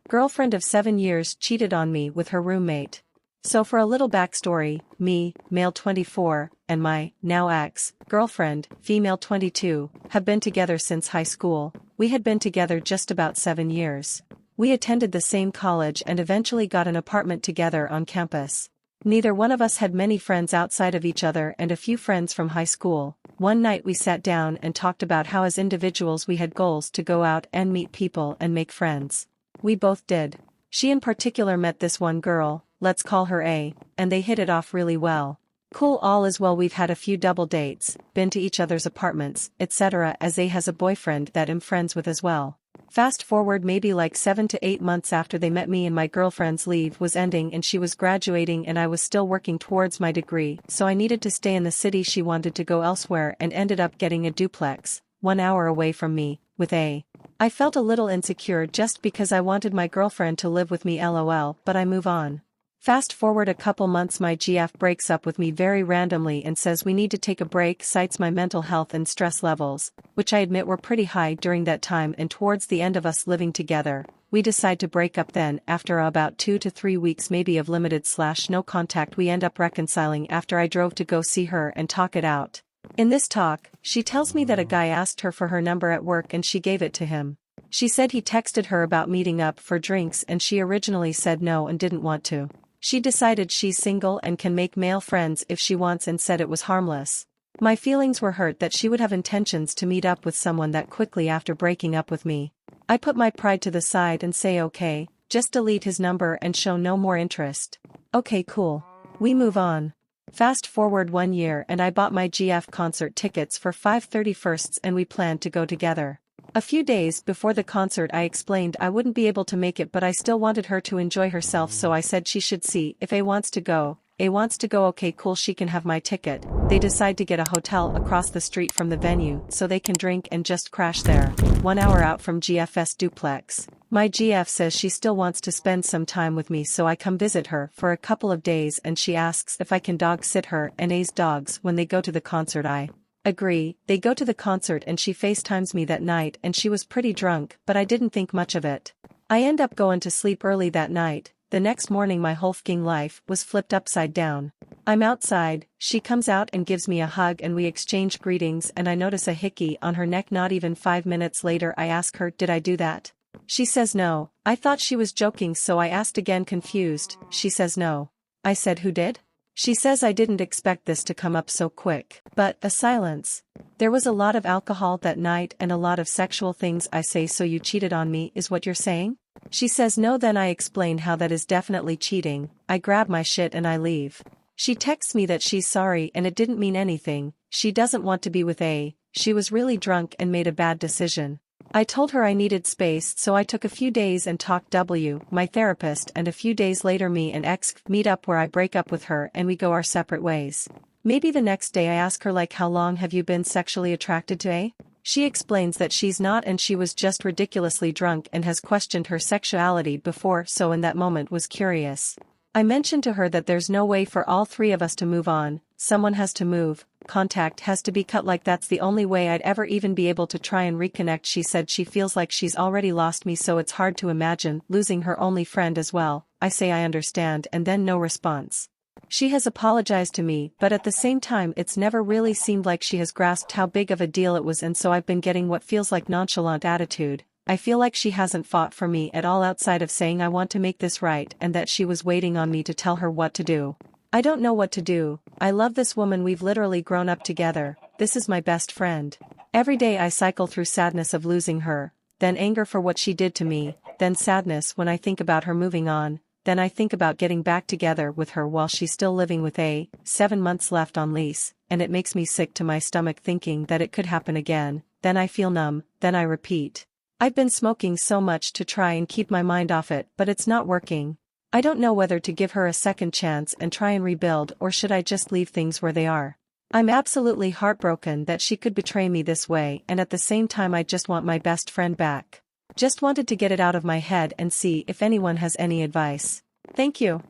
Girlfriend of 7 years cheated on me with her roommate. So for a little backstory, me, male 24, and my, now ex, girlfriend, female 22, have been together since high school. We had been together just about 7 years. We attended the same college and eventually got an apartment together on campus. Neither one of us had many friends outside of each other and a few friends from high school. One night we sat down and talked about how as individuals we had goals to go out and meet people and make friends. We both did. She in particular met this one girl, let's call her A, and they hit it off really well. Cool, all is well. We've had a few double dates, been to each other's apartments, etc. as A has a boyfriend that I'm friends with as well. Fast forward maybe like 7 to 8 months after they met, me and my girlfriend's leave was ending and she was graduating and I was still working towards my degree, so I needed to stay in the city. She wanted to go elsewhere and ended up getting a duplex, 1 hour away from me, with A. I felt a little insecure just because I wanted my girlfriend to live with me, lol, but I move on. Fast forward a couple months, my GF breaks up with me very randomly and says we need to take a break, cites my mental health and stress levels, which I admit were pretty high during that time, and towards the end of us living together, we decide to break up. Then, after about 2 to 3 weeks maybe of limited/no contact, we end up reconciling after I drove to go see her and talk it out. In this talk, she tells me that a guy asked her for her number at work and she gave it to him. She said he texted her about meeting up for drinks and she originally said no and didn't want to. She decided she's single and can make male friends if she wants and said it was harmless. My feelings were hurt that she would have intentions to meet up with someone that quickly after breaking up with me. I put my pride to the side and say okay, just delete his number and show no more interest. Okay, cool. We move on. Fast forward 1 year and I bought my GF concert tickets for 5/31 and we planned to go together. A few days before the concert I explained I wouldn't be able to make it, but I still wanted her to enjoy herself, so I said she should see if A wants to go. A wants to go, okay cool, she can have my ticket. They decide to get a hotel across the street from the venue so they can drink and just crash there, 1 hour out from GF's duplex. My GF says she still wants to spend some time with me, so I come visit her for a couple of days and she asks if I can dog sit her and A's dogs when they go to the concert. I agree. They go to the concert and she FaceTimes me that night and she was pretty drunk, but I didn't think much of it. I end up going to sleep early that night. The next morning my whole fucking life was flipped upside down. I'm outside, she comes out and gives me a hug and we exchange greetings and I notice a hickey on her neck. Not even 5 minutes later I ask her, did I do that? She says no. I thought she was joking, so I asked again, confused. She says no. I said, who did? She says I didn't expect this to come up so quick. But a silence. There was a lot of alcohol that night and a lot of sexual things. I say, so you cheated on me is what you're saying? She says no. Then I explain how that is definitely cheating. I grab my shit and I leave. She texts me that she's sorry and it didn't mean anything. She doesn't want to be with A. She was really drunk and made a bad decision. I told her I needed space, so I took a few days and talked W, my therapist, and a few days later me and ex meet up where I break up with her and we go our separate ways. Maybe the next day I ask her like, how long have you been sexually attracted to A? She explains that she's not and she was just ridiculously drunk and has questioned her sexuality before, so in that moment was curious. I mentioned to her that there's no way for all three of us to move on, someone has to move, contact has to be cut, like that's the only way I'd ever even be able to try and reconnect. She said she feels like she's already lost me, so it's hard to imagine losing her only friend as well. I say I understand and then no response. She has apologized to me, but at the same time it's never really seemed like she has grasped how big of a deal it was, and so I've been getting what feels like nonchalant attitude. I feel like she hasn't fought for me at all outside of saying I want to make this right and that she was waiting on me to tell her what to do. I don't know what to do. I love this woman, we've literally grown up together, this is my best friend. Every day I cycle through sadness of losing her, then anger for what she did to me, then sadness when I think about her moving on, then I think about getting back together with her while she's still living with A, 7 months left on lease, and it makes me sick to my stomach thinking that it could happen again. Then I feel numb, then I repeat. I've been smoking so much to try and keep my mind off it, but it's not working. I don't know whether to give her a second chance and try and rebuild, or should I just leave things where they are. I'm absolutely heartbroken that she could betray me this way, and at the same time I just want my best friend back. Just wanted to get it out of my head and see if anyone has any advice. Thank you.